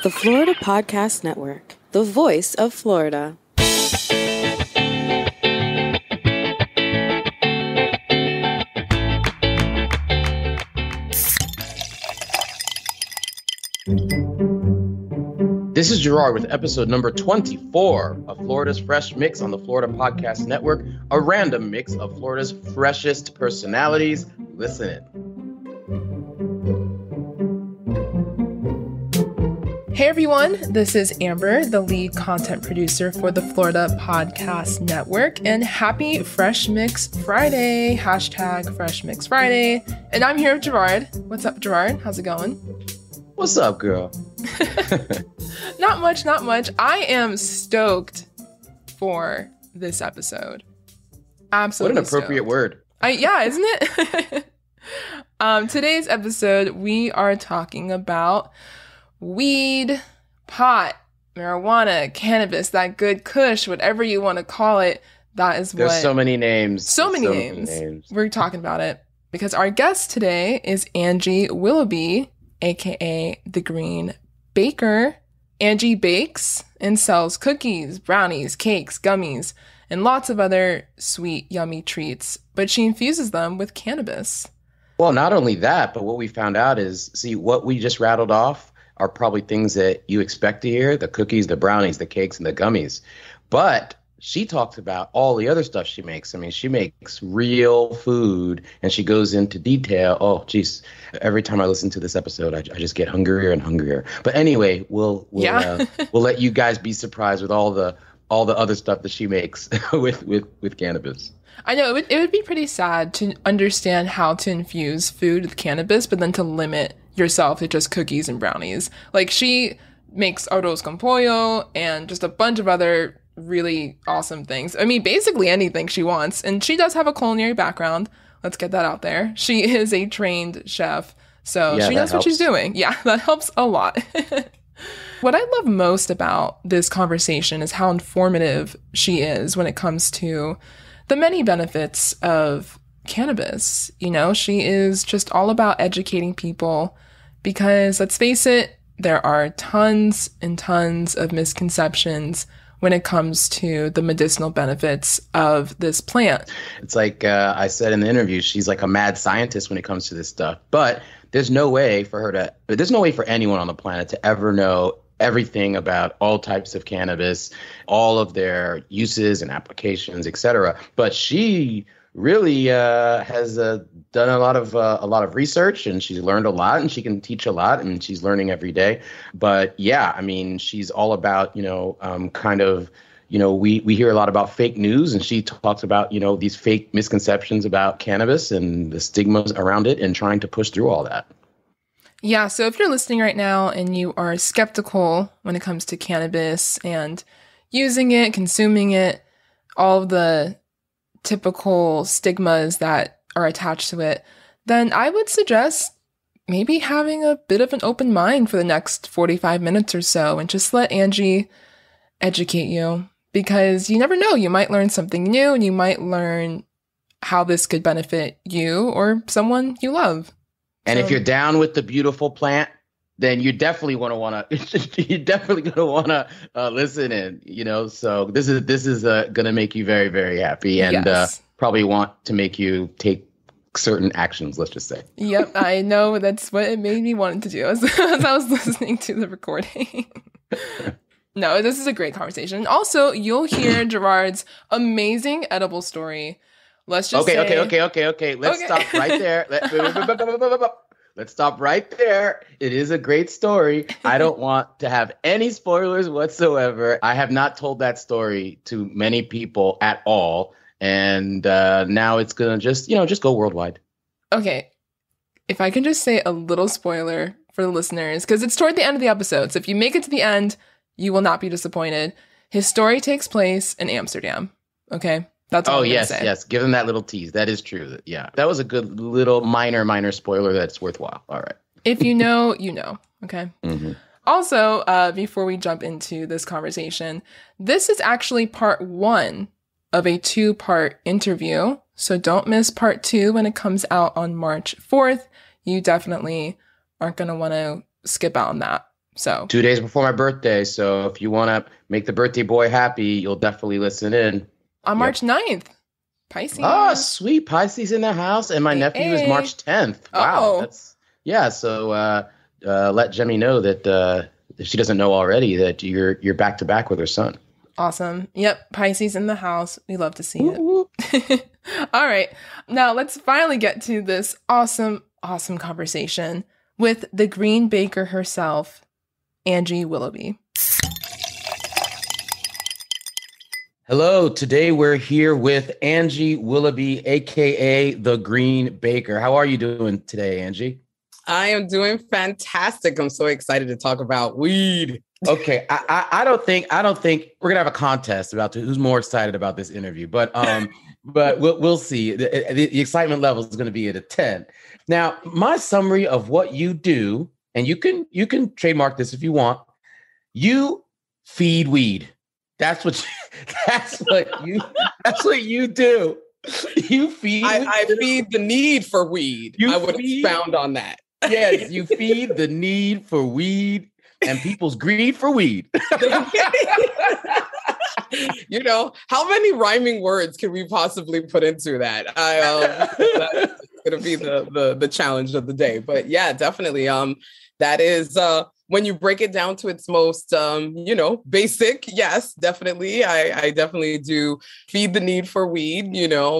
The Florida Podcast Network, the voice of Florida. This is Gerard with episode number 24 of Florida's Fresh Mix on the Florida Podcast Network, a random mix of Florida's freshest personalities. Listen in. Hey everyone, this is Amber, the lead content producer for the Florida Podcast Network, and happy Fresh Mix Friday, hashtag Fresh Mix Friday. And I'm here with Gerard. What's up, Gerard? How's it going? What's up, girl? Not much. I am stoked for this episode. Absolutely. What an appropriate word. Yeah, isn't it? Today's episode, we are talking about weed, pot, marijuana, cannabis, that good kush, whatever you want to call it. That is what. There's so many names. So many names. We're talking about it because our guest today is Angie Willoughby, a.k.a. the Green Baker. Angie bakes and sells cookies, brownies, cakes, gummies, and lots of other sweet, yummy treats, but she infuses them with cannabis. Well, not only that, but what we found out is, see, what we just rattled off are probably things that you expect to hear, the cookies, the brownies, the cakes, and the gummies. But she talks about all the other stuff she makes. I mean, she makes real food and she goes into detail. Oh, geez. Every time I listen to this episode, I just get hungrier and hungrier. But anyway, we'll let you guys be surprised with all the other stuff that she makes with cannabis. I know it would be pretty sad to understand how to infuse food with cannabis, but then to limit yourself to just cookies and brownies. Like, she makes arroz con pollo and just a bunch of other really awesome things. I mean, basically anything she wants. And she does have a culinary background. Let's get that out there. She is a trained chef, so she knows what she's doing. Yeah, that helps a lot. What I love most about this conversation is how informative she is when it comes to the many benefits of cannabis. You know, she is just all about educating people because, let's face it, there are tons and tons of misconceptions when it comes to the medicinal benefits of this plant. It's like I said in the interview, she's like a mad scientist when it comes to this stuff. But there's no way for anyone on the planet to ever know everything about all types of cannabis, all of their uses and applications, etc. But she really has done a lot of research, and she's learned a lot, and she can teach a lot, and she's learning every day. But yeah, I mean, she's all about, we hear a lot about fake news, and she talks about, these fake misconceptions about cannabis and the stigmas around it and trying to push through all that. Yeah, so if you're listening right now and you are skeptical when it comes to cannabis and using it, consuming it, all of the typical stigmas that are attached to it, then I would suggest maybe having a bit of an open mind for the next 45 minutes or so and just let Angie educate you, because you never know, you might learn something new and you might learn how this could benefit you or someone you love. And if you're down with the beautiful plant, then you definitely want to listen in, so this is going to make you very, very happy and probably want to make you take certain actions, let's just say. Yep, I know that's what it made me want to do as I was listening to the recording. No, this is a great conversation. Also, you'll hear Gerard's amazing edible story. Let's just Okay. Let's stop right there. Let's stop right there. It is a great story. I don't want to have any spoilers whatsoever. I have not told that story to many people at all. And now it's going to just go worldwide. Okay. If I can just say a little spoiler for the listeners, because it's toward the end of the episode. So if you make it to the end, you will not be disappointed. His story takes place in Amsterdam. Okay. That's all I'm gonna say. Yes. Give them that little tease. That is true. Yeah. That was a good little minor spoiler that's worthwhile. All right. If you know, you know. Okay. Mm-hmm. Also, before we jump into this conversation, this is actually part 1 of a 2-part interview. So don't miss part 2 when it comes out on March 4th. You definitely aren't going to want to skip out on that. So 2 days before my birthday. So if you want to make the birthday boy happy, you'll definitely listen in. on March 9th, Pisces. Oh, sweet. Pisces in the house. And my nephew is March 10th. Wow. That's, yeah. So let Jemmy know that if she doesn't know already, that you're back to back with her son. Awesome. Yep. Pisces in the house. We love to see it. All right. Now let's finally get to this awesome conversation with the green baker herself, Angie Willoughby. Hello. Today we're here with Angie Willoughby, a.k.a. the Green Baker. How are you doing today, Angie? I am doing fantastic. I'm so excited to talk about weed. Okay, I don't think we're gonna have a contest about who's more excited about this interview, but we'll see. The excitement level is going to be at a 10. Now, my summary of what you do, and you can trademark this if you want. You feed weed. That's what you do. You feed. I feed the need for weed. I would expound on that. Yes, you feed the need for weed. And people's greed for weed. You know, how many rhyming words can we possibly put into that? That's going to be the challenge of the day. But yeah, definitely. That is when you break it down to its most, basic. Yes, definitely. I definitely do feed the need for weed,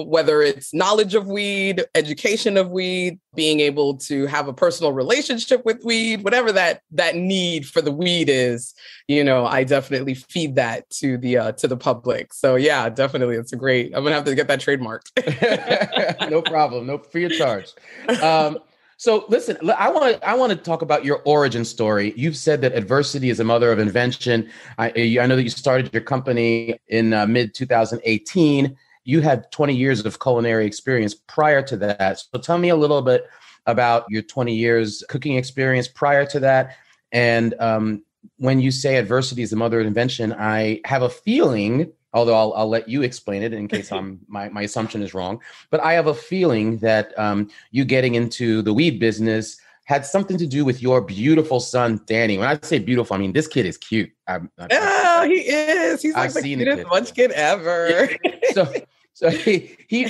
whether it's knowledge of weed, education of weed, being able to have a personal relationship with weed, whatever that need for the weed is, I definitely feed that to the public. So yeah, definitely. It's I'm going to have to get that trademarked. No problem. No free of charge. So listen, I want to talk about your origin story. You've said that adversity is a mother of invention. I know that you started your company in mid 2018. You had 20 years of culinary experience prior to that. So tell me a little bit about your 20 years cooking experience prior to that. And when you say adversity is the mother of invention, I have a feeling, although I'll let you explain it in case my assumption is wrong, but I have a feeling that you getting into the weed business had something to do with your beautiful son, Danny. When I say beautiful, I mean, this kid is cute. Yeah, he is. He's like the cutest munchkin ever. So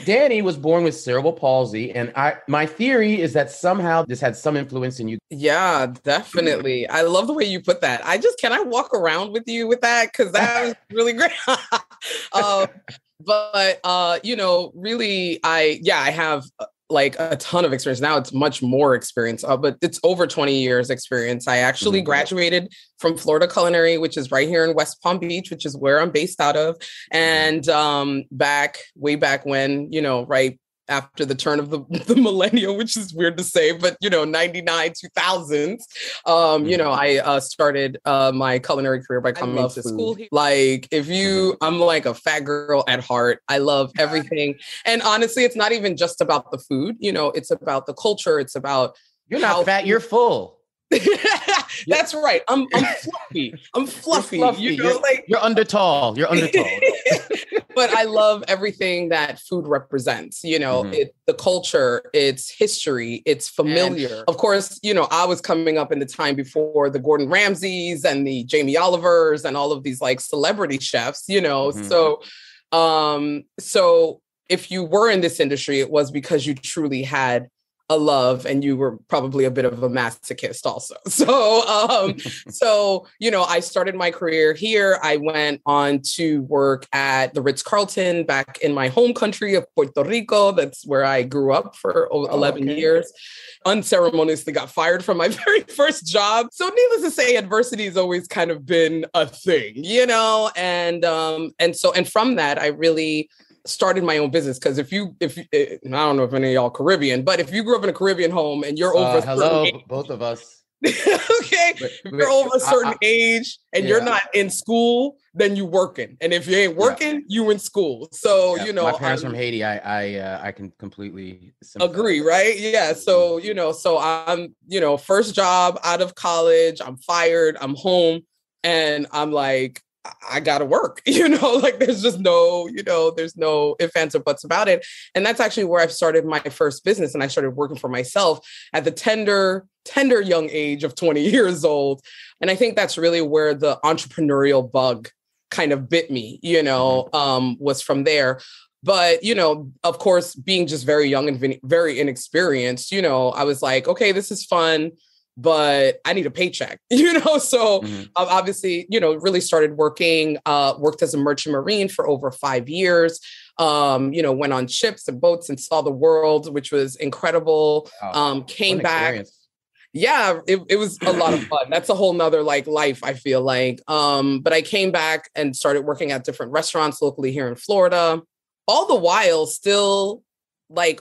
Danny was born with cerebral palsy, and my theory is that somehow this had some influence in you. Yeah, definitely. I love the way you put that. Can I walk around with you with that? Because that was really great. Really, I have like a ton of experience. Now it's much more experience, but it's over 20 years experience. I actually graduated from Florida Culinary, which is right here in West Palm Beach, which is where I'm based out of. And way back when, right after the turn of the millennium, which is weird to say, but 99, 2000s, I started my culinary career by coming to school. Like I'm like a fat girl at heart. I love everything. And honestly, it's not even just about the food, it's about the culture. It's about you're not fat, you're full. That's right. I'm fluffy. I'm fluffy. You're under tall. You're under tall. But I love everything that food represents. The culture, its history, it's familiar. And of course, I was coming up in the time before the Gordon Ramsays and the Jamie Olivers and all of these like celebrity chefs. So if you were in this industry, it was because you truly had a love, and you were probably a bit of a masochist also. So, I started my career here. I went on to work at the Ritz-Carlton back in my home country of Puerto Rico. That's where I grew up for 11 years. Unceremoniously got fired from my very first job. So needless to say, adversity has always kind of been a thing, and from that, I really started my own business. Because I don't know if any of y'all Caribbean, but if you grew up in a Caribbean home and you're over both of us. Okay. If you're over a certain age and you're not in school, then you working. And if you ain't working, you in school. So, my parents from Haiti, I can completely agree, right? Yeah. So, so I'm, first job out of college, I'm fired, I'm home, and I'm like, I gotta work, there's just no, there's no ifs, ands, or buts about it. And that's actually where I started my first business. And I started working for myself at the tender tender young age of 20 years old. And I think that's really where the entrepreneurial bug kind of bit me, was from there. But, of course, being just very young and very inexperienced, I was like, okay, this is fun, but I need a paycheck, So obviously, really started worked as a merchant marine for over 5 years, went on ships and boats and saw the world, which was incredible. Came back. Yeah, it was a lot of fun. That's a whole nother life, I feel like. But I came back and started working at different restaurants locally here in Florida, all the while still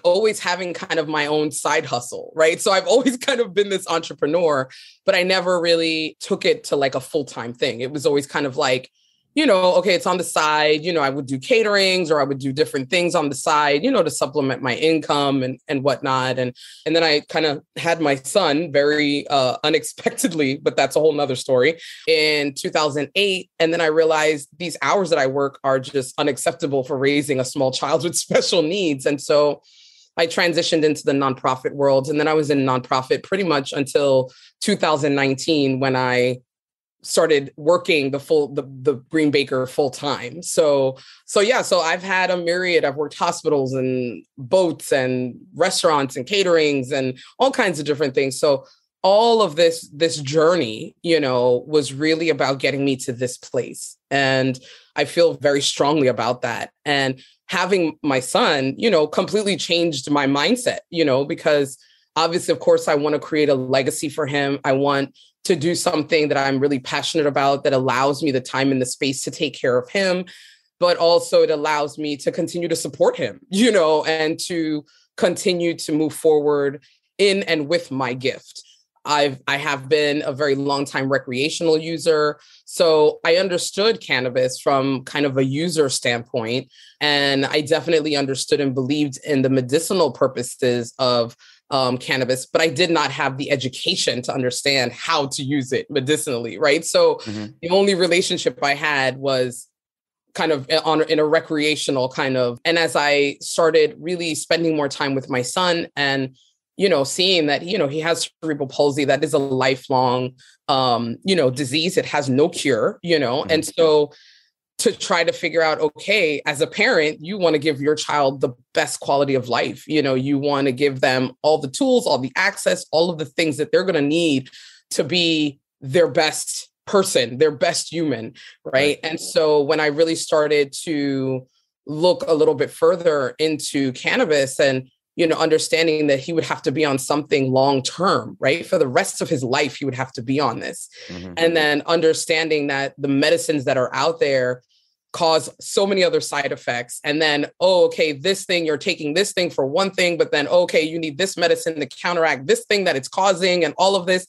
always having kind of my own side hustle, right? So I've always kind of been this entrepreneur, but I never really took it to a full-time thing. It was always kind of okay, it's on the side, I would do caterings or I would do different things on the side, to supplement my income and whatnot. And then I kind of had my son very unexpectedly, but that's a whole nother story, in 2008. And then I realized these hours that I work are just unacceptable for raising a small child with special needs. And so I transitioned into the nonprofit world. And then I was in nonprofit pretty much until 2019 when I started working the Green Baker full time. So I've had a myriad. I've worked hospitals and boats and restaurants and caterings and all kinds of different things. So all of this journey, was really about getting me to this place. And I feel very strongly about that. And having my son, completely changed my mindset, because obviously, of course, I want to create a legacy for him. I want to do something that I'm really passionate about that allows me the time and the space to take care of him, but also it allows me to continue to support him, and to continue to move forward in and with my gift. I have been a very long time recreational user. So I understood cannabis from kind of a user standpoint. And I definitely understood and believed in the medicinal purposes of cannabis, but I did not have the education to understand how to use it medicinally, right? So the only relationship I had was kind of in a recreational kind of, and as I started really spending more time with my son and, seeing that, he has cerebral palsy, that is a lifelong, disease. It has no cure, and so to try to figure out, okay, as a parent, you want to give your child the best quality of life. You want to give them all the tools, all the access, all of the things that they're going to need to be their best person, their best human, right? And so when I really started to look a little bit further into cannabis and, understanding that he would have to be on something long-term, right? For the rest of his life, he would have to be on this. And then understanding that the medicines that are out there cause so many other side effects. And then, this thing, you're taking this thing for one thing, but then, you need this medicine to counteract this thing that it's causing and all of this.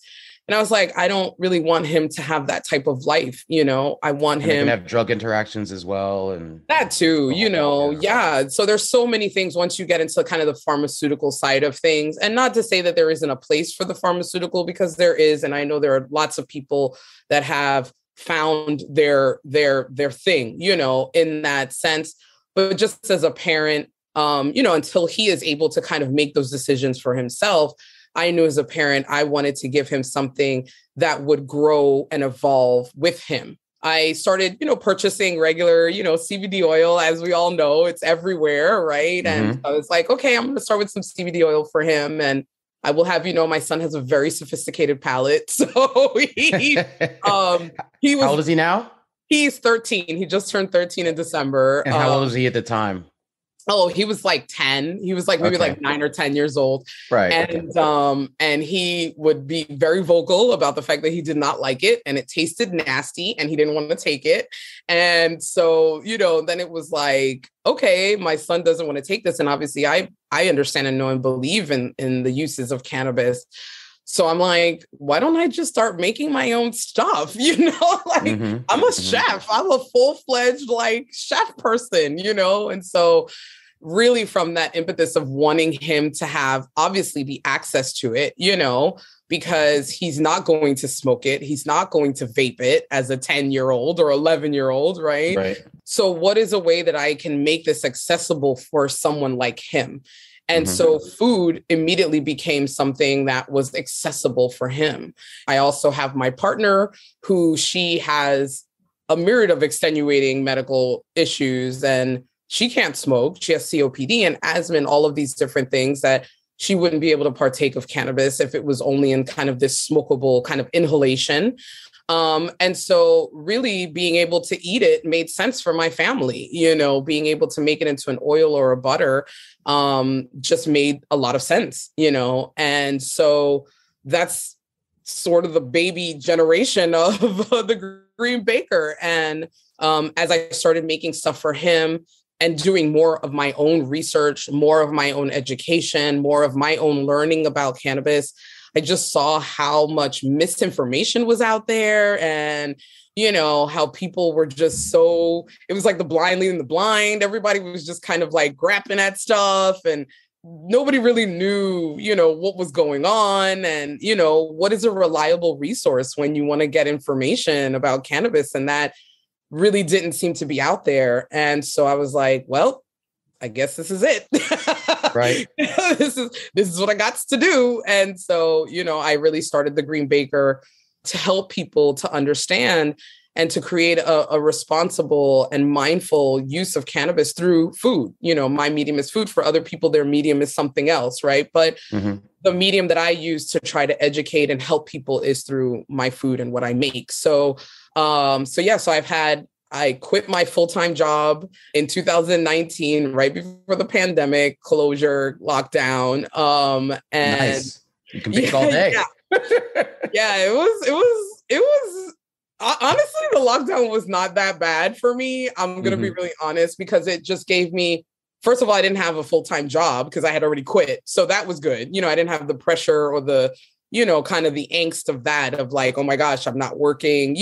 And I was like, I don't really want him to have that type of life. I want him to have drug interactions as well. And that too, yeah. So there's so many things once you get into kind of the pharmaceutical side of things, and not to say that there isn't a place for the pharmaceutical, because there is. And I know there are lots of people that have found their thing, in that sense. But just as a parent, until he is able to kind of make those decisions for himself, I knew as a parent, I wanted to give him something that would grow and evolve with him. I started, purchasing regular, CBD oil. As we all know, it's everywhere, right? And I was like, okay, I'm going to start with some CBD oil for him. And I will have, my son has a very sophisticated palate. So he was. How old is he now? He's 13. He just turned 13 in December. And how old was he at the time? Oh, he was 10. He was maybe 9 or 10 years old. Right. And and he would be very vocal about the fact that he did not like it and it tasted nasty and he didn't want to take it. And so, then it was like, okay, my son doesn't want to take this. And obviously I understand and know and believe in the uses of cannabis. So I'm like, why don't I just start making my own stuff? I'm a chef. I'm a full-fledged chef person, and so really from that impetus of wanting him to have obviously the access to it, because he's not going to smoke it. He's not going to vape it as a 10-year-old or 11-year-old, right? So what is a way that I can make this accessible for someone like him? And so food immediately became something that was accessible for him. I also have my partner who she has a myriad of extenuating medical issues, and she can't smoke. She has COPD and asthma and all of these different things that she wouldn't be able to partake of cannabis if it was only in kind of this smokable kind of inhalation. And so really being able to eat it made sense for my family, being able to make it into an oil or a butter just made a lot of sense, and so that's sort of the baby generation of the Green Baker. And as I started making stuff for him and doing more of my own research, more of my own education, more of my own learning about cannabis, I just saw how much misinformation was out there, and, how people were just it was like the blind leading the blind. Everybody was just kind of like grappling at stuff, and nobody really knew, what was going on, and, what is a reliable resource when you want to get information about cannabis. And that really didn't seem to be out there. And so I was like, well, I guess this is it. Right. This is what I got to do. And so, I really started the Green Baker to help people to understand and to create a responsible and mindful use of cannabis through food. My medium is food. For other people, their medium is something else, right? But the medium that I use to try to educate and help people is through my food and what I make. So I quit my full-time job in 2019, right before the pandemic closure, lockdown. And nice. You can bake all day. Yeah, it was honestly, the lockdown was not that bad for me. I'm going to be really honest, because it just gave me, first of all, I didn't have a full-time job because I had already quit. So that was good. I didn't have the pressure or the, kind of the angst of that, of like, oh my gosh, I'm not working.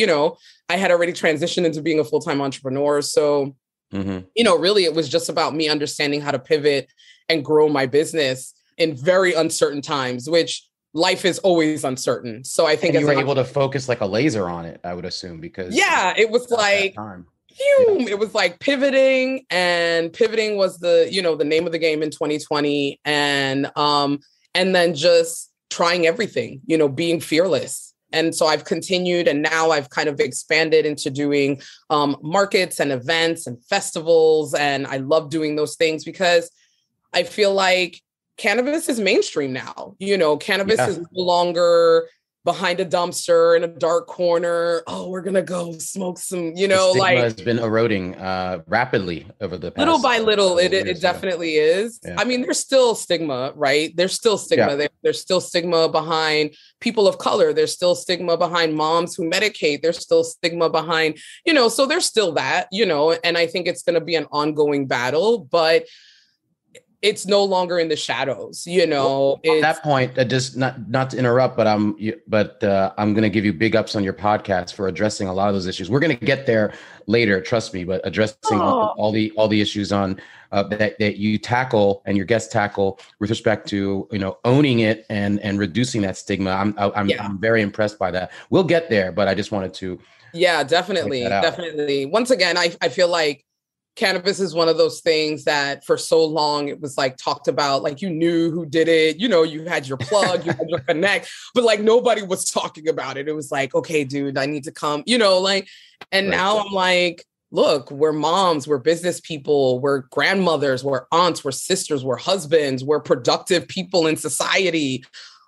I had already transitioned into being a full-time entrepreneur. So, really, it was just about me understanding how to pivot and grow my business in very uncertain times, which life is always uncertain. So I think you were able to focus like a laser on it, I would assume, because it was like, it was like pivoting, and pivoting was the name of the game in 2020. And then just trying everything, being fearless. And so I've continued, and now I've kind of expanded into doing markets and events and festivals. And I love doing those things because I feel like cannabis is mainstream now. Cannabis is no longer behind a dumpster in a dark corner. Oh, we're going to go smoke some, the stigma has been eroding rapidly over the past. Little by little, it definitely is. Yeah. I mean, there's still stigma, right? There's still stigma. Yeah. There's still stigma behind people of color. There's still stigma behind moms who medicate. There's still stigma behind, so there's still that, and I think it's going to be an ongoing battle, but it's no longer in the shadows, Well, at that point, just not to interrupt, but I'm going to give you big ups on your podcast for addressing a lot of those issues. We're going to get there later, trust me, but addressing all the issues on that you tackle and your guests tackle with respect to owning it and reducing that stigma. I'm very impressed by that. We'll get there, but I just wanted to. Yeah, definitely. Once again, I feel like cannabis is one of those things that for so long it was like talked about, like you knew who did it, you had your plug, you had your connect, but like nobody was talking about it. It was like, okay, dude, I need to come, and now I'm like, look, we're moms, we're business people, we're grandmothers, we're aunts, we're sisters, we're husbands, we're productive people in society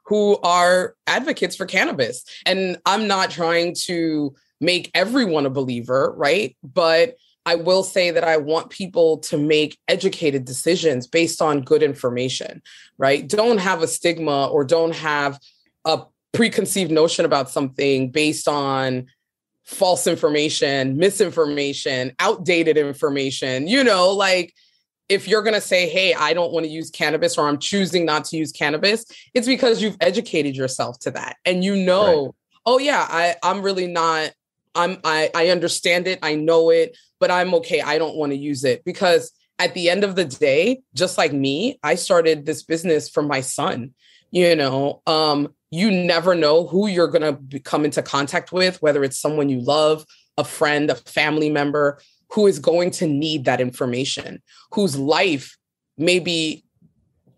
who are advocates for cannabis. And I'm not trying to make everyone a believer, right? But I will say that I want people to make educated decisions based on good information, right? Don't have a stigma or don't have a preconceived notion about something based on false information, misinformation, outdated information. If you're going to say, hey, I don't want to use cannabis, or I'm choosing not to use cannabis, it's because you've educated yourself to that. And right. Oh yeah, I'm really not, I understand it. I know it, but I'm okay. I don't want to use it, because at the end of the day, just like me, I started this business for my son. You never know who you're going to come into contact with, whether it's someone you love, a friend, a family member, who is going to need that information, whose life may be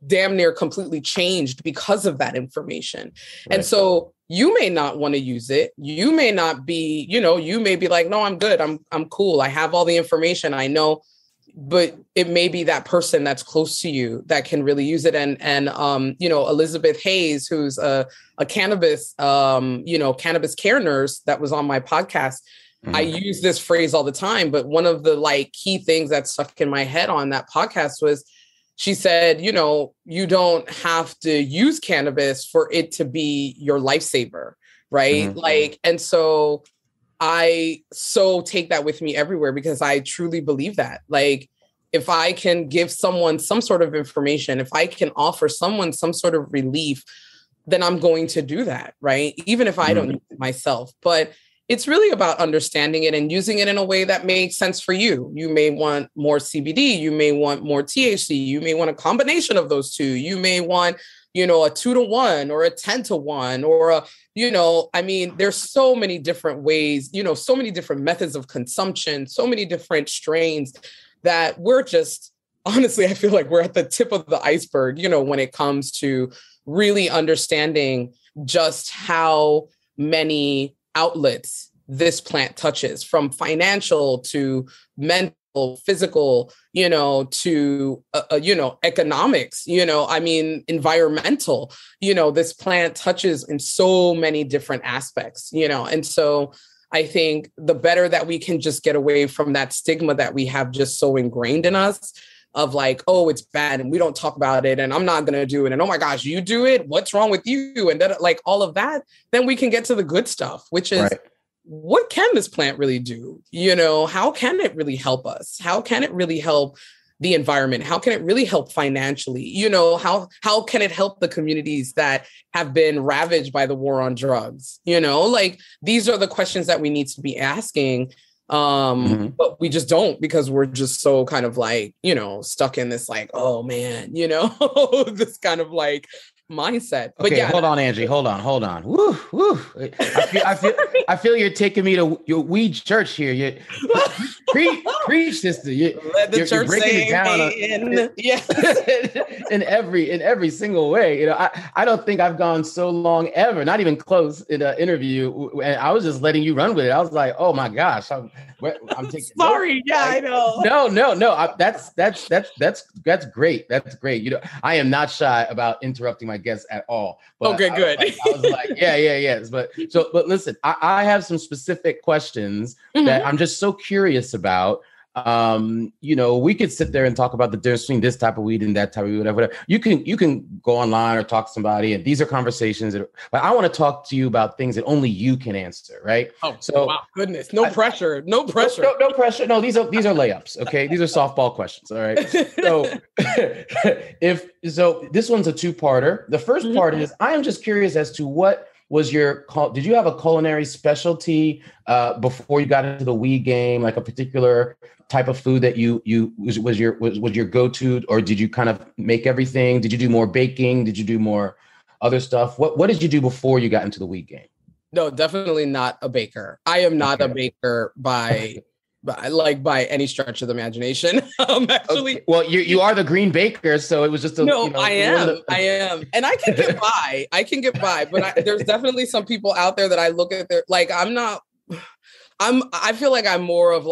damn near completely changed because of that information. Right. And so you may not want to use it. You may not be, you may be like, no, I'm good. I'm cool. I have all the information. I know, but it may be that person that's close to you that can really use it. And Elizabeth Hayes, who's a cannabis, cannabis care nurse that was on my podcast. I use this phrase all the time, but one of the key things that stuck in my head on that podcast was, she said, you don't have to use cannabis for it to be your lifesaver, right? And so I take that with me everywhere, because I truly believe that. If I can give someone some sort of information, if I can offer someone some sort of relief, then I'm going to do that, right? Even if I don't use it myself. But it's really about understanding it and using it in a way that makes sense for you. You may want more CBD. You may want more THC. You may want a combination of those two. You may want, a 2-to-1 or a 10-to-1 or there's so many different ways, so many different methods of consumption, so many different strains that we're just, honestly, I feel like we're at the tip of the iceberg, when it comes to really understanding just how many outlets this plant touches, from financial to mental, physical, to, economics, environmental, this plant touches in so many different aspects, and so I think the better that we can just get away from that stigma that we have just so ingrained in us of oh, it's bad and we don't talk about it and I'm not going to do it. And oh my gosh, you do it. What's wrong with you? And then all of that, then we can get to the good stuff, which is what can this plant really do? How can it really help us? How can it really help the environment? How can it really help financially? How can it help the communities that have been ravaged by the war on drugs? These are the questions that we need to be asking. But we just don't, because we're just so kind of stuck in this oh man, this kind of mindset. But okay, hold on, Angie. Hold on. Woo, woo. I feel you're taking me to your weed church here. You preach, sister. Let the church breaking it down in every single way. I don't think I've gone so long ever, not even close, in an interview, and I was just letting you run with it. I was like, oh my gosh, I'm taking. Sorry, I know. No. That's great. That's great. I am not shy about interrupting my guests at all. But okay, good. I was like, yes. But listen, I have some specific questions that I'm just so curious about. We could sit there and talk about the difference between this type of weed and that type of weed, whatever. You can go online or talk to somebody, and these are conversations. But I want to talk to you about things that only you can answer, right? Oh, so wow, goodness, no pressure. No pressure. No pressure. No, these are layups. Okay, these are softball questions. All right. So this one's a two-parter. The first part is, I am just curious as to what was did you have a culinary specialty before you got into the weed game, like a particular type of food that was your go-to, or did you kind of make everything? Did you do more baking? Did you do more other stuff? What did you do before you got into the weed game? No, definitely not a baker. I am not a baker by any stretch of the imagination. Actually, well, you are the green baker, so it was just I am, and I can get by, but there's definitely some people out there that I look at I feel like I'm more of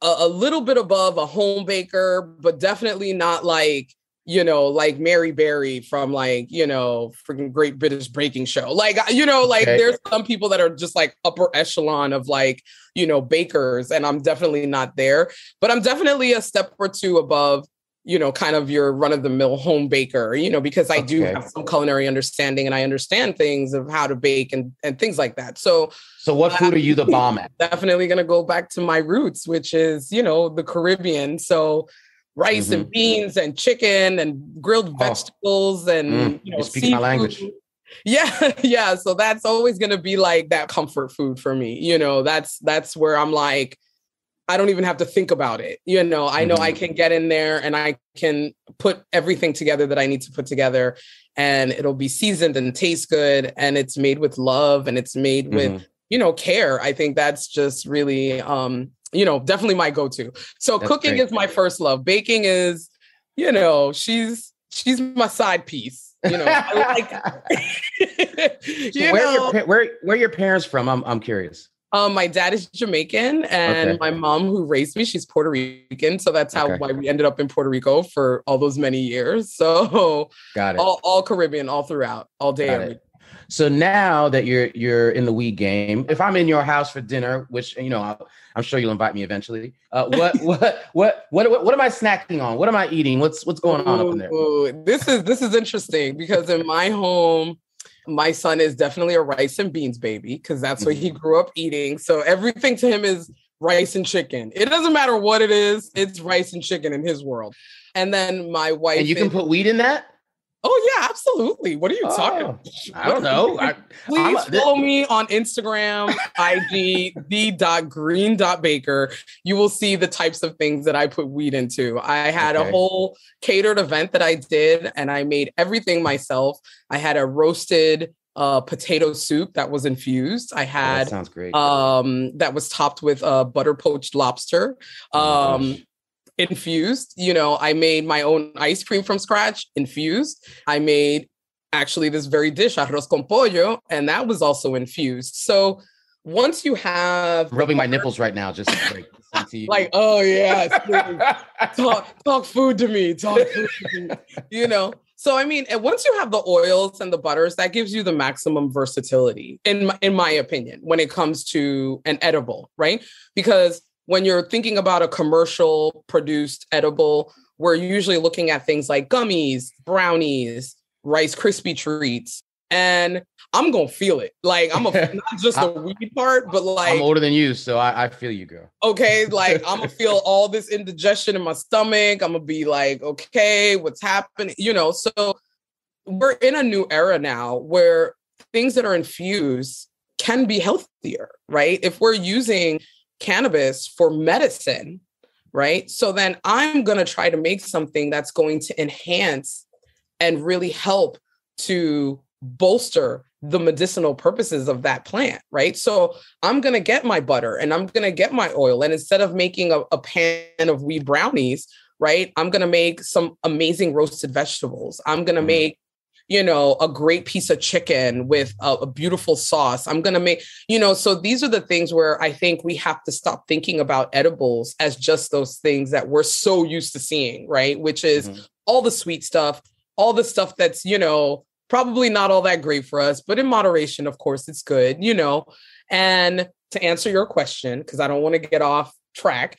a little bit above a home baker, but definitely not like Mary Berry from freaking Great British Baking Show. There's some people that are just upper echelon of bakers, and I'm definitely not there, but I'm definitely a step or two above, kind of your run-of-the-mill home baker, because I do have some culinary understanding and I understand things of how to bake and things like that. So what food are you the bomb at? Definitely going to go back to my roots, which is, the Caribbean. So rice and beans and chicken and grilled vegetables and, you speak seafood. My language. Yeah. So that's always going to be that comfort food for me. That's where I'm I don't even have to think about it. I know I can get in there and I can put everything together that I need to put together, and it'll be seasoned and taste good. And it's made with love, and it's made with, care. I think that's just really, definitely my go-to. So that's cooking great. Is my first love. Baking is you know, she's my side piece. You know, I like, where are your parents from? I'm curious. My dad is Jamaican, and my mom, who raised me, she's Puerto Rican. So that's why we ended up in Puerto Rico for all those many years. So got it. All Caribbean, all throughout, all day, every day. So now that you're in the weed game, if I'm in your house for dinner, which I'm sure you'll invite me eventually. What am I snacking on? What am I eating? What's going on up in there? This is interesting because in my home, my son is definitely a rice and beans baby because that's what he grew up eating. So everything to him is rice and chicken. It doesn't matter what it is; it's rice and chicken in his world. And then my wife, and you can put weed in that. Oh yeah, absolutely. What are you talking about? I don't know. Please follow me on Instagram, IG, the.green.baker. You will see the types of things that I put weed into. I had a whole catered event that I did, and I made everything myself. I had a roasted potato soup that was infused. I had that sounds great. That was topped with butter poached lobster. Infused, I made my own ice cream from scratch, infused. I made actually this very dish, arroz con pollo, and that was also infused. So once you have... I'm rubbing my nipples right now, just like, oh yeah, talk food to me, talk food to me, So, I mean, once you have the oils and the butters, that gives you the maximum versatility, in my opinion, when it comes to an edible, right? Because when you're thinking about a commercial produced edible, we're usually looking at things like gummies, brownies, Rice Krispie treats, and I'm going to feel it. Like, not just the weed part, but like... I'm older than you, so I feel you, girl. Okay, like, I'm going to feel all this indigestion in my stomach. I'm going to be like, okay, what's happening? So we're in a new era now where things that are infused can be healthier, right? If we're using cannabis for medicine, right? So then I'm going to try to make something that's going to enhance and really help to bolster the medicinal purposes of that plant, right? So I'm going to get my butter and I'm going to get my oil. And instead of making a pan of weed brownies, right, I'm going to make some amazing roasted vegetables. I'm going to make a great piece of chicken with a beautiful sauce. I'm going to make, so these are the things where I think we have to stop thinking about edibles as just those things that we're so used to seeing, right? Which is all the sweet stuff, all the stuff that's, probably not all that great for us, but in moderation, of course, it's good, And to answer your question, because I don't want to get off track,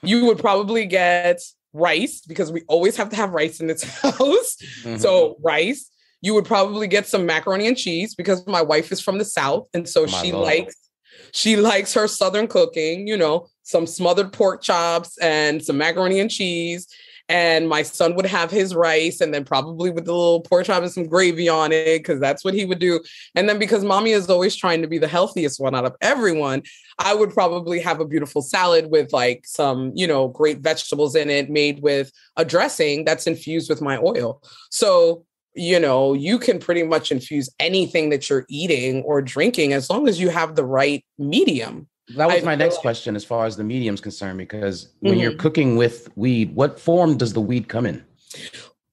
you would probably get rice because we always have to have rice in this house. So rice. You would probably get some macaroni and cheese because my wife is from the South. And so she likes her Southern cooking, some smothered pork chops and some macaroni and cheese. And my son would have his rice and then probably with the little pork chop and some gravy on it, because that's what he would do. And then because mommy is always trying to be the healthiest one out of everyone, I would probably have a beautiful salad with like some, great vegetables in it made with a dressing that's infused with my oil. So you can pretty much infuse anything that you're eating or drinking as long as you have the right medium. That was my next question as far as the medium's concerned, because when you're cooking with weed, what form does the weed come in?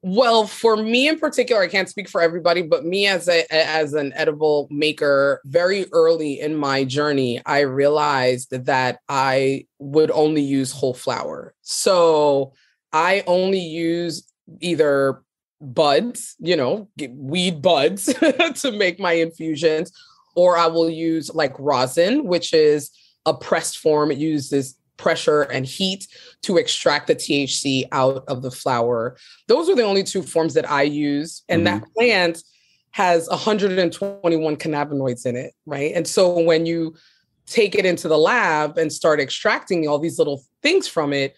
Well, for me in particular, I can't speak for everybody, but me as an edible maker, very early in my journey, I realized that I would only use whole flower. So I only use either buds, weed buds to make my infusions, or I will use like rosin, which is a pressed form. It uses pressure and heat to extract the THC out of the flower. Those are the only two forms that I use. And that plant has 121 cannabinoids in it, right? And so when you take it into the lab and start extracting all these little things from it,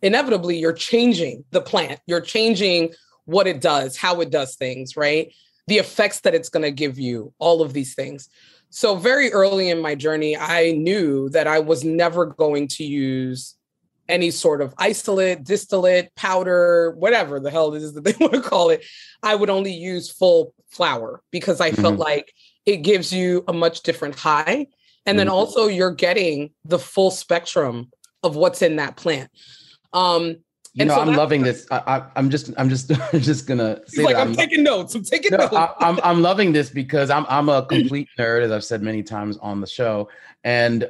inevitably you're changing the plant. You're changing what it does, how it does things, right? The effects that it's going to give you, all of these things. So very early in my journey, I knew that I was never going to use any sort of isolate, distillate, powder, whatever the hell it is that they want to call it. I would only use full flower because I felt like it gives you a much different high. And then also you're getting the full spectrum of what's in that plant. I'm loving this. I'm just gonna say like, that I'm taking notes. I'm loving this because I'm a complete nerd, as I've said many times on the show. And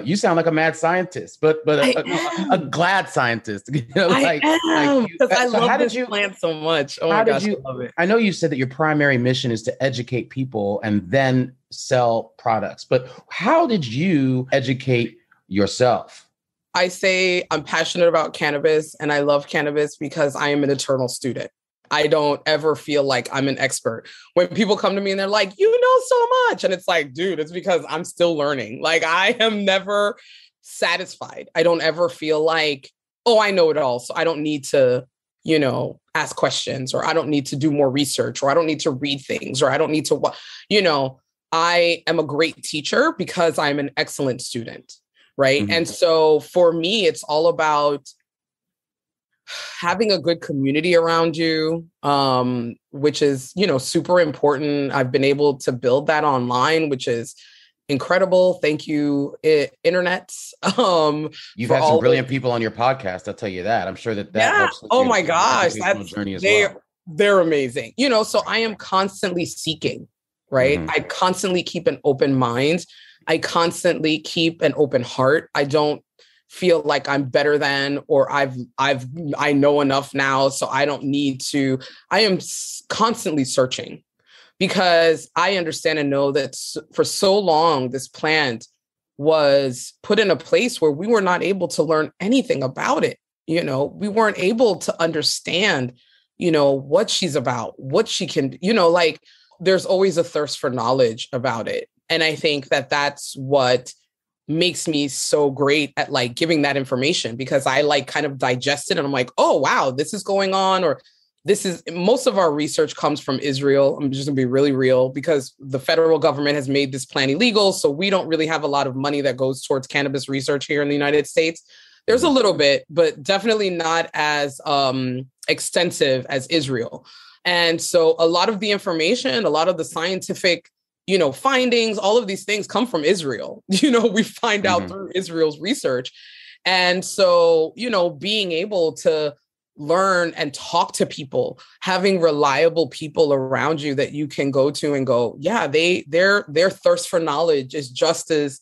you sound like a mad scientist, but a glad scientist. I am, because I love this plant so much. Oh my gosh, I love it. I know you said that your primary mission is to educate people and then sell products, but how did you educate yourself? I say I'm passionate about cannabis, and I love cannabis because I am an eternal student. I don't ever feel like I'm an expert. When people come to me and they're like, you know so much. And it's like, dude, it's because I'm still learning. Like, I am never satisfied. I don't ever feel like, oh, I know it all, so I don't need to, ask questions, or I don't need to do more research, or I don't need to read things, or I don't need to, I am a great teacher because I'm an excellent student. Right. Mm-hmm. And so for me, it's all about having a good community around you, which is, super important. I've been able to build that online, which is incredible. Thank you, internet. You've had some brilliant people on your podcast. I'll tell you that. I'm sure that helps. Oh my gosh. Journey as well. They're amazing. So I am constantly seeking, right? Mm-hmm. I constantly keep an open mind. I constantly keep an open heart. I don't feel like I'm better than, or I know enough now, so I don't need to. I am constantly searching, because I understand and know that for so long, this plant was put in a place where we were not able to learn anything about it. We weren't able to understand, what she's about, what she can, there's always a thirst for knowledge about it. And I think that that's what makes me so great at like giving that information, because I like kind of digest it and I'm like, oh, wow, this is going on. Or most of our research comes from Israel. I'm just gonna be really real, because the federal government has made this plant illegal. So we don't really have a lot of money that goes towards cannabis research here in the United States. There's a little bit, but definitely not as extensive as Israel. And so a lot of the information, a lot of the scientific findings, all of these things come from Israel. We find out through Israel's research. And so, being able to learn and talk to people, having reliable people around you that you can go to and go, yeah, their thirst for knowledge is just as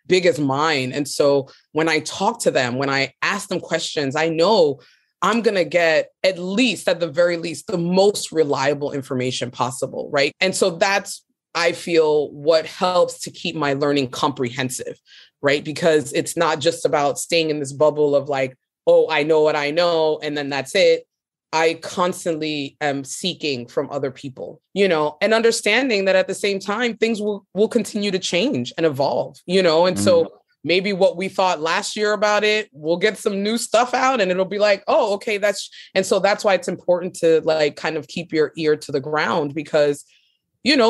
big as mine. And so when I talk to them, when I ask them questions, I know I'm going to get at the very least, the most reliable information possible. Right. And so that's, I feel, what helps to keep my learning comprehensive, right? Because it's not just about staying in this bubble of like, oh, I know what I know, and then that's it. I constantly am seeking from other people, and understanding that at the same time, things will continue to change and evolve, and so maybe what we thought last year about it, we'll get some new stuff out and it'll be like, oh, okay, and so that's why it's important to like kind of keep your ear to the ground, because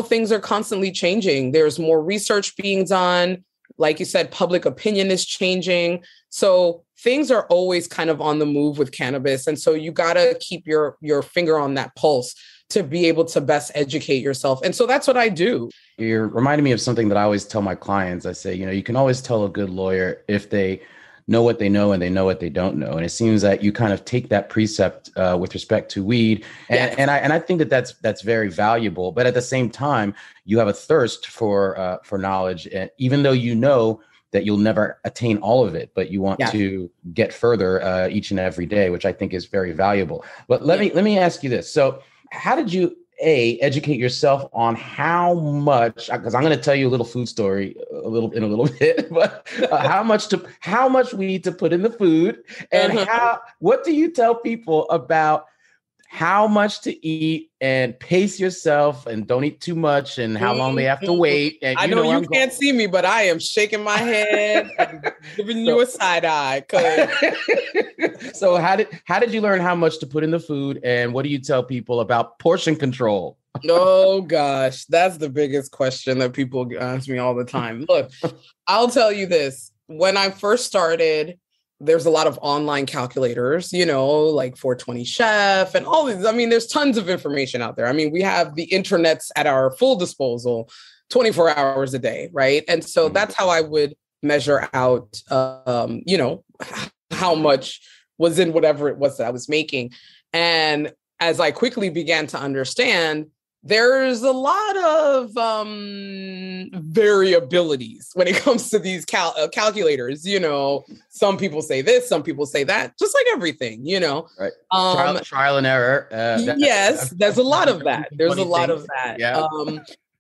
things are constantly changing. There's more research being done. Like you said, public opinion is changing. So things are always kind of on the move with cannabis. And so you got to keep your finger on that pulse to be able to best educate yourself. And so that's what I do. You're reminding me of something that I always tell my clients. I say, you can always tell a good lawyer if they know what they know and they know what they don't know. And it seems that you kind of take that precept with respect to weed. And I think that that's very valuable. But at the same time, you have a thirst for knowledge. And even though you know that you'll never attain all of it, but you want to get further each and every day, which I think is very valuable. But let me ask you this. So how did you educate yourself on how much, because I'm going to tell you a little food story in a little bit, but how much weed to put in the food, and what do you tell people about how much to eat and pace yourself and don't eat too much and how long they have to wait? And I know you can't see me, but I am shaking my head and giving you a side eye. So how did you learn how much to put in the food, and what do you tell people about portion control? Oh gosh, that's the biggest question that people ask me all the time. Look, I'll tell you this. When I first started, there's a lot of online calculators, like 420 Chef and all these. I mean, there's tons of information out there. I mean, we have the internets at our full disposal 24 hours a day, right? And so that's how I would measure out, how much was in whatever it was that I was making. And as I quickly began to understand, there's a lot of variabilities when it comes to these calculators. You know, some people say this, some people say that, just like everything, you know. Right. Trial and error. Yes, there's a lot of that. There's a lot of that. Yeah.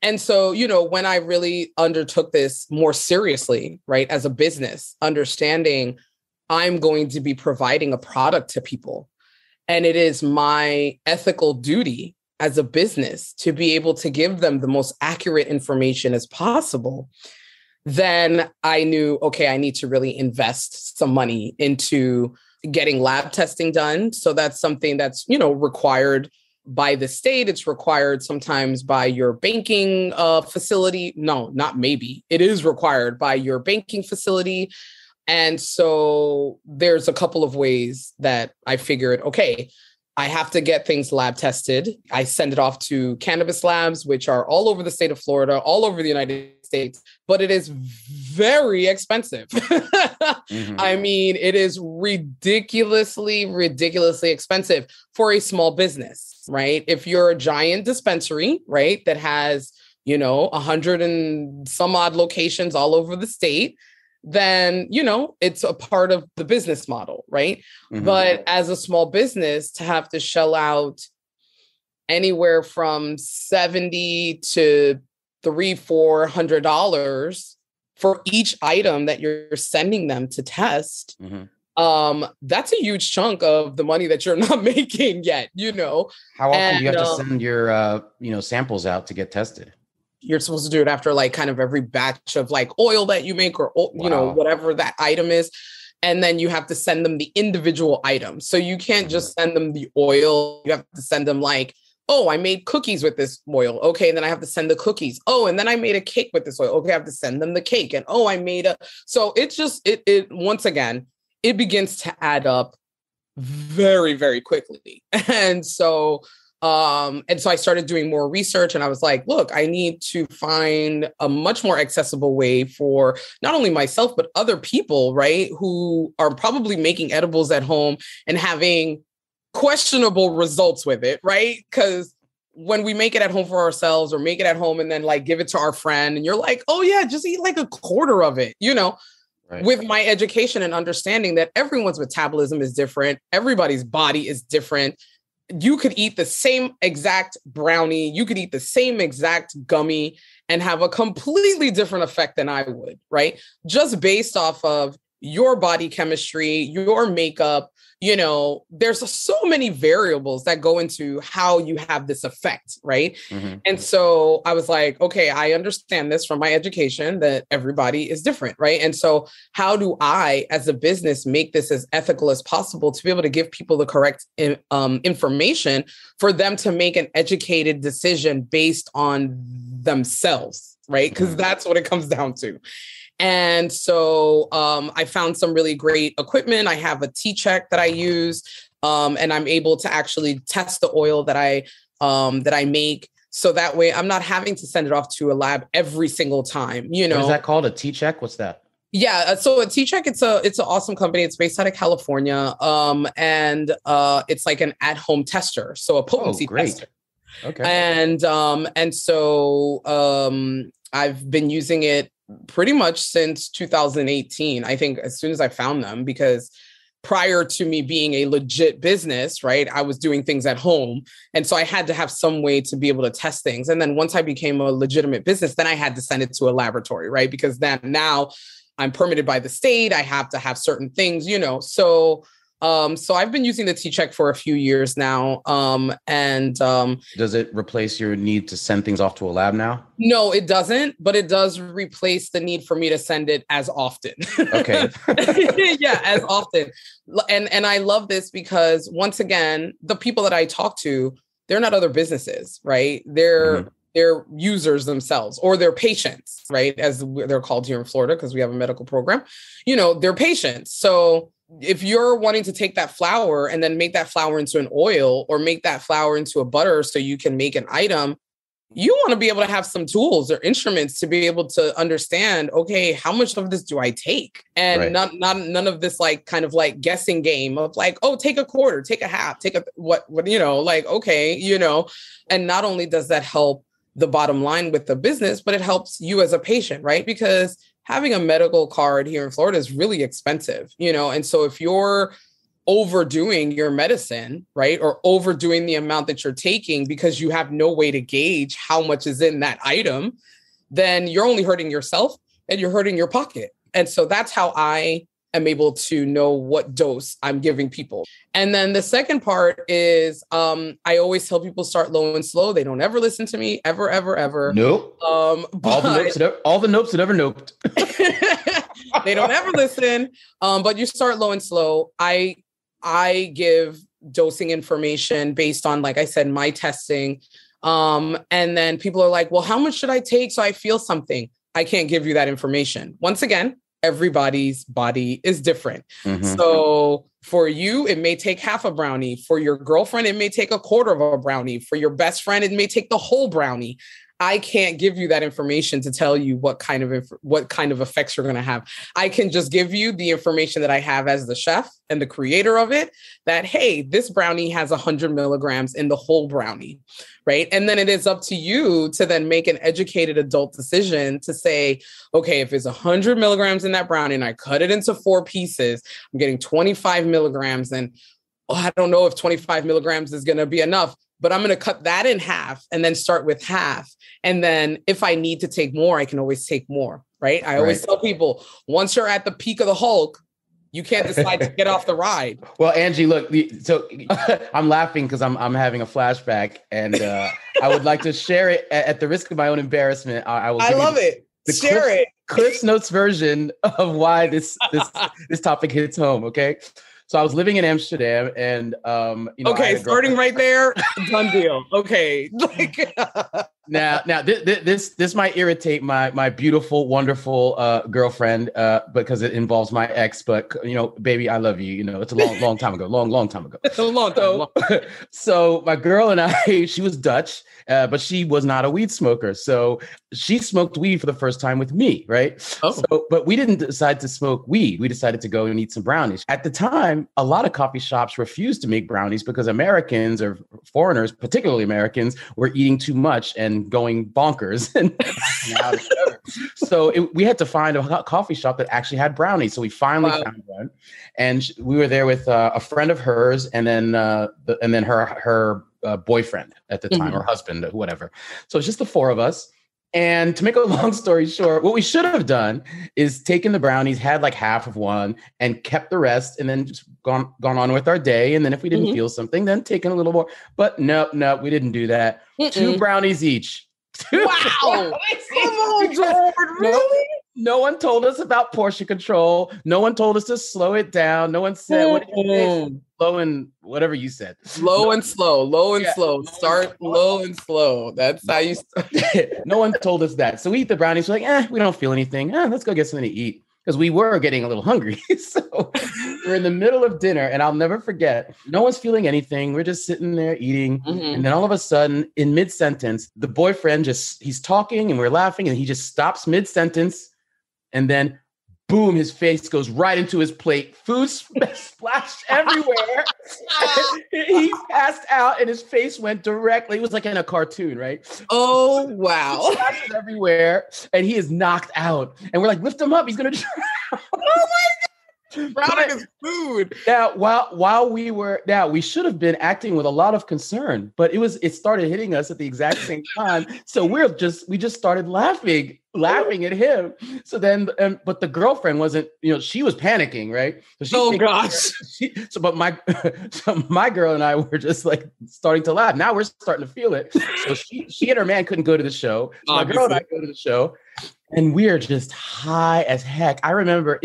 And so, you know, when I really undertook this more seriously, right, as a business, understanding I'm going to be providing a product to people, and it is my ethical duty as a business to be able to give them the most accurate information as possible, then I knew, okay, I need to really invest some money into getting lab testing done. So that's something that's, you know, required by the state. It's required sometimes by your banking facility. No, not maybe. It is required by your banking facility. And so there's a couple of ways that I figured, okay, I have to get things lab tested. I send it off to cannabis labs, which are all over the state of Florida, all over the United States, but it is very expensive. I mean, it is ridiculously expensive for a small business, right? If you're a giant dispensary, right, that has, you know, 100 and some odd locations all over the state, then, you know, it's a part of the business model, right? But as a small business, to have to shell out anywhere from $70 to $300-$400 for each item that you're sending them to test, that's a huge chunk of the money that you're not making yet, you know. How often do you have to send your, you know, samples out to get tested? You're supposed to do it after like kind of every batch of like oil that you make or, you know, whatever that item is. And then you have to send them the individual items. So you can't just send them the oil. You have to send them like, oh, I made cookies with this oil. Okay. And then I have to send the cookies. Oh, and then I made a cake with this oil. Okay. I have to send them the cake. And oh, I made so it's just, it once again, it begins to add up very, very quickly. And so I started doing more research, and I was like, look, I need to find a much more accessible way for not only myself, but other people, right, who are probably making edibles at home and having questionable results with it, right? Because when we make it at home for ourselves or make it at home and then like give it to our friend and you're like, oh yeah, just eat like a quarter of it, you know. Right. With my education and understanding that everyone's metabolism is different, everybody's body is different. You could eat the same exact brownie, you could eat the same exact gummy and have a completely different effect than I would, right? Just based off of your body chemistry, your makeup, you know, there's so many variables that go into how you have this effect, right? And so I was like, okay, I understand this from my education that everybody is different, right? And so how do I, as a business, make this as ethical as possible to be able to give people the correct information for them to make an educated decision based on themselves, right? Because that's what it comes down to. And so I found some really great equipment. I have a T-check that I use, and I'm able to actually test the oil that I make. So that way I'm not having to send it off to a lab every single time, you know. What is that called? A T-check? What's that? Yeah. So a T-check, it's an awesome company. It's based out of California. And it's like an at-home tester. So a potency tester. Okay. And so I've been using it pretty much since 2018, I think, as soon as I found them, because prior to me being a legit business, right, I was doing things at home. And so I had to have some way to be able to test things. And then once I became a legitimate business, then I had to send it to a laboratory, right? Because then now I'm permitted by the state. I have to have certain things, you know. So I've been using the T-check for a few years now. Does it replace your need to send things off to a lab now? No, it doesn't, but it does replace the need for me to send it as often. Okay. Yeah, as often. And I love this because, once again, the people that I talk to, they're not other businesses, right? They're users themselves, or they're patients, right? As they're called here in Florida, because we have a medical program, you know, they're patients. So if you're wanting to take that flour and then make that flour into an oil, or make that flour into a butter so you can make an item, you want to be able to have some tools or instruments to be able to understand, okay, how much of this do I take? And none of this like kind of like guessing game of like, oh, take a quarter, take a half, take a what, like, okay, and not only does that help the bottom line with the business, but it helps you as a patient, right? Because having a medical card here in Florida is really expensive, and so if you're overdoing your medicine, right? Or overdoing the amount that you're taking because you have no way to gauge how much is in that item, then you're only hurting yourself and you're hurting your pocket. And so that's how I am able to know what dose I'm giving people. And then the second part is I always tell people start low and slow. They don't ever listen to me, ever, ever, ever. Nope. All the nopes that ever noped. They don't ever listen. But you start low and slow. I give dosing information based on, like I said, my testing. And then people are like, well, how much should I take so I feel something? I can't give you that information. Once again, everybody's body is different. Mm-hmm. So for you, it may take half a brownie. For your girlfriend, it may take a quarter of a brownie. For your best friend, it may take the whole brownie. I can't give you that information to tell you what kind of effects you're going to have. I can just give you the information that I have as the chef and the creator of it, that, hey, this brownie has 100 milligrams in the whole brownie, right? And then it is up to you to then make an educated adult decision to say, okay, if it's 100 milligrams in that brownie and I cut it into 4 pieces, I'm getting 25 milligrams. And I don't know if 25 milligrams is going to be enough, but I'm going to cut that in half and then start with half. And then if I need to take more, I can always take more, right? I always tell people, once you're at the peak of the Hulk, you can't decide to get off the ride. Well, Angie, look, so I'm laughing because I'm having a flashback, and I would like to share it at the risk of my own embarrassment. I love it. Share it. Cliff's Notes version of why this topic hits home. Okay. So I was living in Amsterdam, and starting right there, done deal. Okay, now this might irritate my beautiful, wonderful girlfriend because it involves my ex. But baby, I love you. It's a long time ago, long time ago. It's a long time. So my girl and I, she was Dutch, but she was not a weed smoker. So she smoked weed for the first time with me, right? Oh. So, but we didn't decide to smoke weed. We decided to go and eat some brownies. At the time, a lot of coffee shops refused to make brownies because Americans, or foreigners, particularly Americans, were eating too much and going bonkers and out. So we had to find a coffee shop that actually had brownies. So we finally found one, and we were there with a friend of hers, and then her boyfriend at the time, or husband, or whatever. So it's just the 4 of us. And to make a long story short, what we should have done is taken the brownies, had like half of one, and kept the rest, and then just gone on with our day. And then if we didn't feel something, then taken a little more. But no, we didn't do that. 2 brownies each. Wow! Come on, Gerard, really? No one told us about portion control. No one told us to slow it down. No one said what slow and whatever you said. Low and slow. Start low and slow. That's how you start. No one told us that. So we eat the brownies. We're like, we don't feel anything. Let's go get something to eat. Because we were getting a little hungry. So we're in the middle of dinner, and I'll never forget, no one's feeling anything. We're just sitting there eating. And then all of a sudden, in mid-sentence, the boyfriend he's talking and we're laughing, and he just stops mid-sentence. And then, boom, his face goes right into his plate. Food splashed everywhere. He passed out, and his face went directly. It was like in a cartoon, right? Oh, wow. Splashed everywhere, and he is knocked out. And we're like, lift him up. He's going to drown. Oh, my God. Drowning his food. Now, while we should have been acting with a lot of concern, but it started hitting us at the exact same time. So we just started laughing at him. So then, but the girlfriend wasn't, she was panicking, right? So but my girl and I were just like starting to laugh. Now we're starting to feel it. So she and her man couldn't go to the show. So my girl and I go to the show, and we are just high as heck. I remember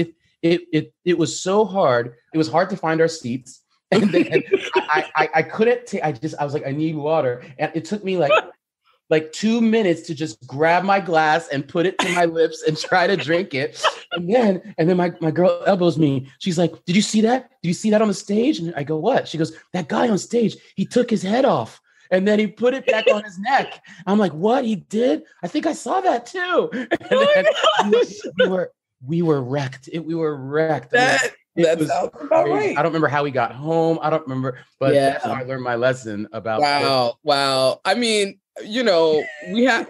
it was so hard. It was hard to find our seats. And then I couldn't I was like, I need water. And it took me like 2 minutes to just grab my glass and put it to my lips and try to drink it. And then my girl elbows me. She's like, did you see that? Did you see that on the stage? And I go, what? She goes, that guy on stage, he took his head off. And then he put it back on his neck. I'm like, what? He did? I think I saw that too. And then we were wrecked. We were wrecked. That sounds about right. I don't remember how we got home. I don't remember, but that's how I learned my lesson about. Wow. I mean, we have,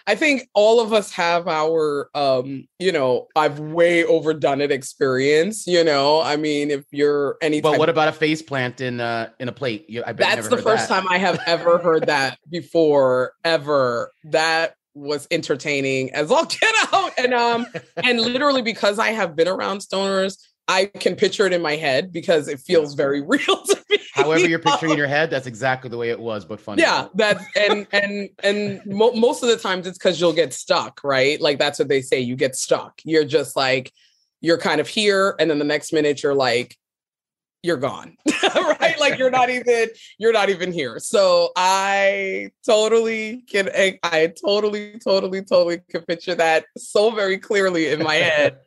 I think all of us have our, I've way overdone it experience, I mean, if you're But what about a face plant in a plate? That's the first time I have ever heard that before, ever. That was entertaining as all get out. And literally because I have been around stoners, I can picture it in my head because it feels very real to me. However you're picturing in your head, that's exactly the way it was, but funny. Yeah, that's most of the times it's because you'll get stuck, right? Like that's what they say, you get stuck. You're just like, you're kind of here, and then the next minute you're like, you're gone, right? Like you're not even here. So I totally can picture that so very clearly in my head.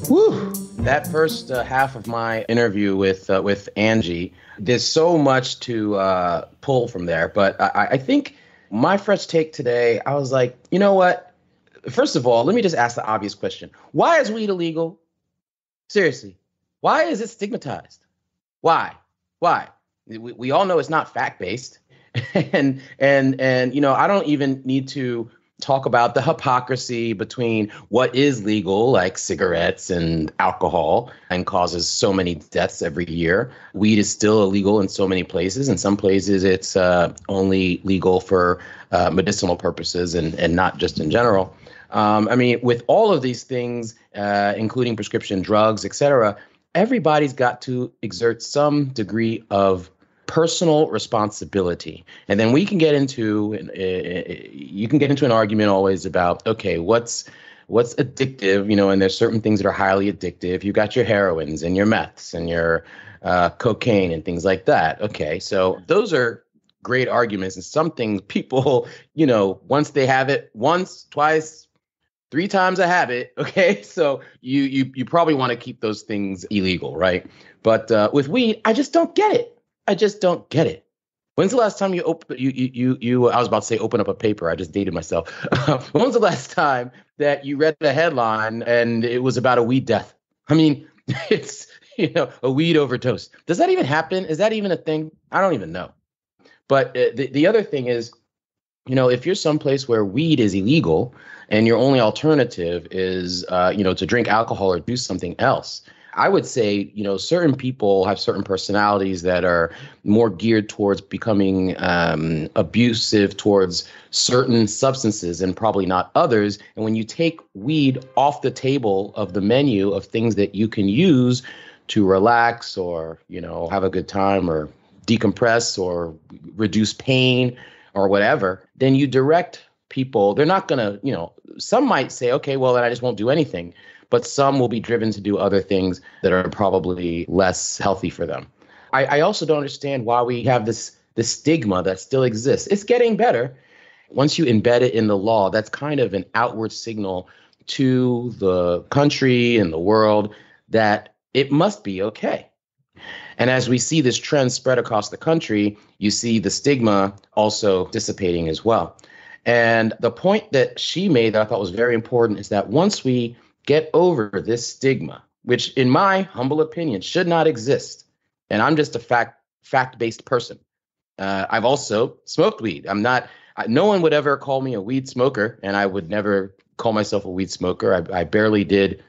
Woo! That first half of my interview with Angie, there's so much to pull from there. But I think my fresh take today, I was like, you know what? First of all, let me just ask the obvious question. Why is weed illegal? Seriously, why is it stigmatized? Why? We all know it's not fact-based. And I don't even need to talk about the hypocrisy between what is legal, like cigarettes and alcohol, and causes so many deaths every year. Weed is still illegal in so many places. In some places, it's only legal for medicinal purposes and not just in general. I mean, with all of these things, including prescription drugs, et cetera, everybody's got to exert some degree of personal responsibility. And then we can get into, you can get into an argument always about, okay, what's addictive, and there's certain things that are highly addictive. You got your heroines and your meths and your cocaine and things like that. Okay, so those are great arguments, and some things people, once they have it, once, twice, 3 times a habit. Okay, so you probably want to keep those things illegal, right? But with weed, I just don't get it. When's the last time you I was about to say open up a paper. I just dated myself. When's the last time that you read the headline and it was about a weed death? I mean, it's, a weed overdose. Does that even happen? Is that even a thing? I don't even know. But the other thing is, if you're someplace where weed is illegal and your only alternative is, to drink alcohol or do something else, I would say, certain people have certain personalities that are more geared towards becoming abusive towards certain substances and probably not others. And when you take weed off the table of the menu of things that you can use to relax or, have a good time or decompress or reduce pain or whatever, then you direct people. They're not going to, some might say, okay, well, then I just won't do anything. But some will be driven to do other things that are probably less healthy for them. I also don't understand why we have this stigma that still exists. It's getting better. Once you embed it in the law, that's kind of an outward signal to the country and the world that it must be okay. And as we see this trend spread across the country, you see the stigma also dissipating as well. And the point that she made that I thought was very important is that once we get over this stigma, which in my humble opinion should not exist, and I'm just a fact-based person. I've also smoked weed. No one would ever call me a weed smoker, and I would never call myself a weed smoker. I barely did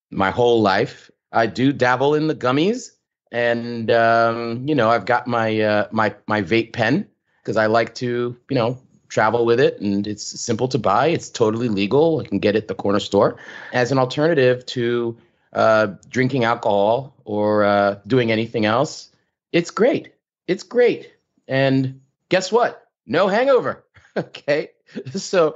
my whole life. I do dabble in the gummies, and I've got my my vape pen because I like to travel with it, and it's simple to buy. It's totally legal. I can get it at the corner store as an alternative to drinking alcohol or doing anything else. It's great. And guess what? No hangover. Okay. So,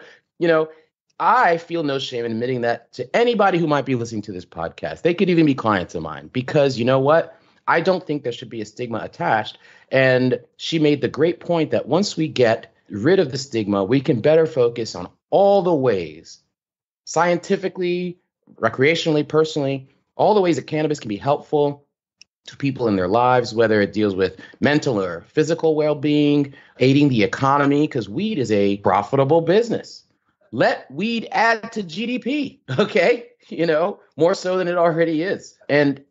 I feel no shame in admitting that to anybody who might be listening to this podcast. They could even be clients of mine because you know what? I don't think there should be a stigma attached. And she made the great point that once we get rid of the stigma, we can better focus on all the ways, scientifically, recreationally, personally, all the ways that cannabis can be helpful to people in their lives, whether it deals with mental or physical well-being, aiding the economy, because weed is a profitable business. Let weed add to GDP, okay? More so than it already is. And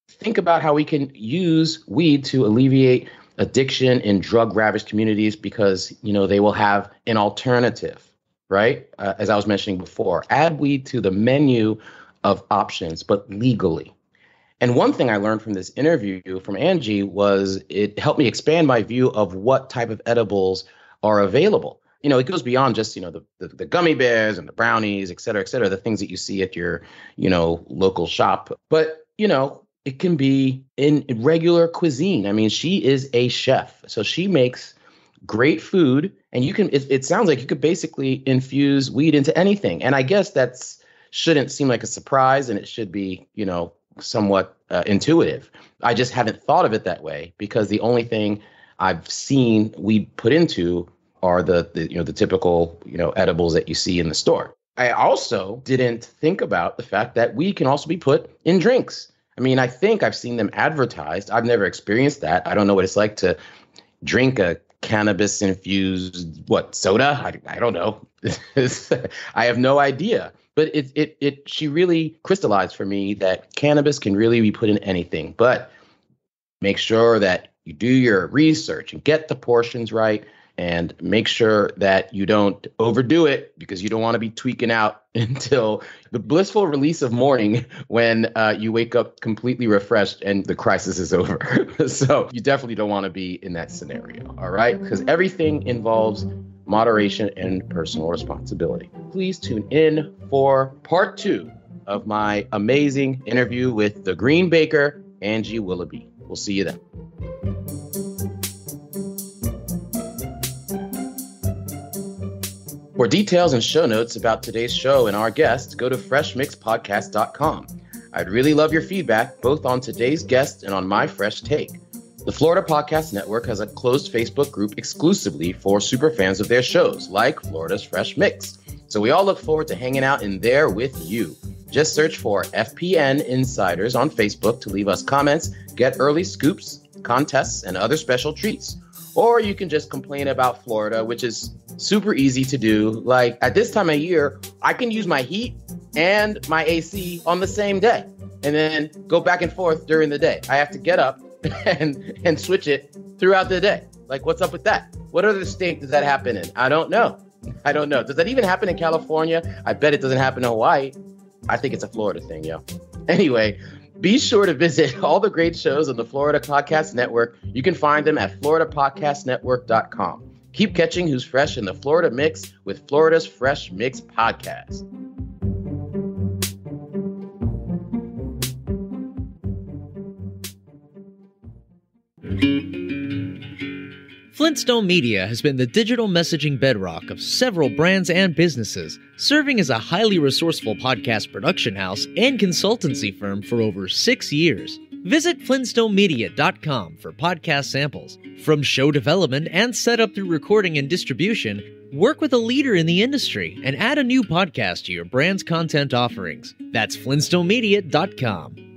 think about how we can use weed to alleviate addiction in drug-ravaged communities because, they will have an alternative, right? As I was mentioning before, add weed to the menu of options, but legally. And one thing I learned from this interview from Angie was it helped me expand my view of what type of edibles are available. It goes beyond just, the gummy bears and the brownies, et cetera, the things that you see at your, local shop. But, it can be in regular cuisine. I mean, she is a chef, so she makes great food, and it sounds like you could basically infuse weed into anything. And I guess shouldn't seem like a surprise, and it should be, somewhat intuitive. I just haven't thought of it that way because the only thing I've seen weed put into are the typical, edibles that you see in the store. I also didn't think about the fact that weed can also be put in drinks. I mean, I think I've seen them advertised. I've never experienced that. I don't know what it's like to drink a cannabis infused soda. I don't know. I have no idea. But she really crystallized for me that cannabis can really be put in anything. But make sure that you do your research and get the portions right, and make sure that you don't overdo it because you don't want to be tweaking out until the blissful release of morning when you wake up completely refreshed and the crisis is over. So you definitely don't want to be in that scenario. All right. Because everything involves moderation and personal responsibility. Please tune in for part 2 of my amazing interview with the Green Baker, Angie Willoughby. We'll see you then. For details and show notes about today's show and our guests, go to freshmixpodcast.com. I'd really love your feedback, both on today's guest and on my fresh take. The Florida Podcast Network has a closed Facebook group exclusively for super fans of their shows, like Florida's Fresh Mix. So we all look forward to hanging out in there with you. Just search for FPN Insiders on Facebook to leave us comments, get early scoops, contests, and other special treats. Or you can just complain about Florida, which is super easy to do. Like at this time of year, I can use my heat and my AC on the same day and then go back and forth during the day. I have to get up and switch it throughout the day. Like, what's up with that? What other state does that happen in? I don't know. Does that even happen in California? I bet it doesn't happen in Hawaii. I think it's a Florida thing, yo. Anyway, be sure to visit all the great shows on the Florida Podcast Network. You can find them at floridapodcastnetwork.com. Keep catching who's fresh in the Florida Mix with Florida's Fresh Mix podcast. Flintstone Media has been the digital messaging bedrock of several brands and businesses, serving as a highly resourceful podcast production house and consultancy firm for over 6 years. Visit flintstonemedia.com for podcast samples. From show development and setup through recording and distribution, work with a leader in the industry and add a new podcast to your brand's content offerings. That's flintstonemedia.com.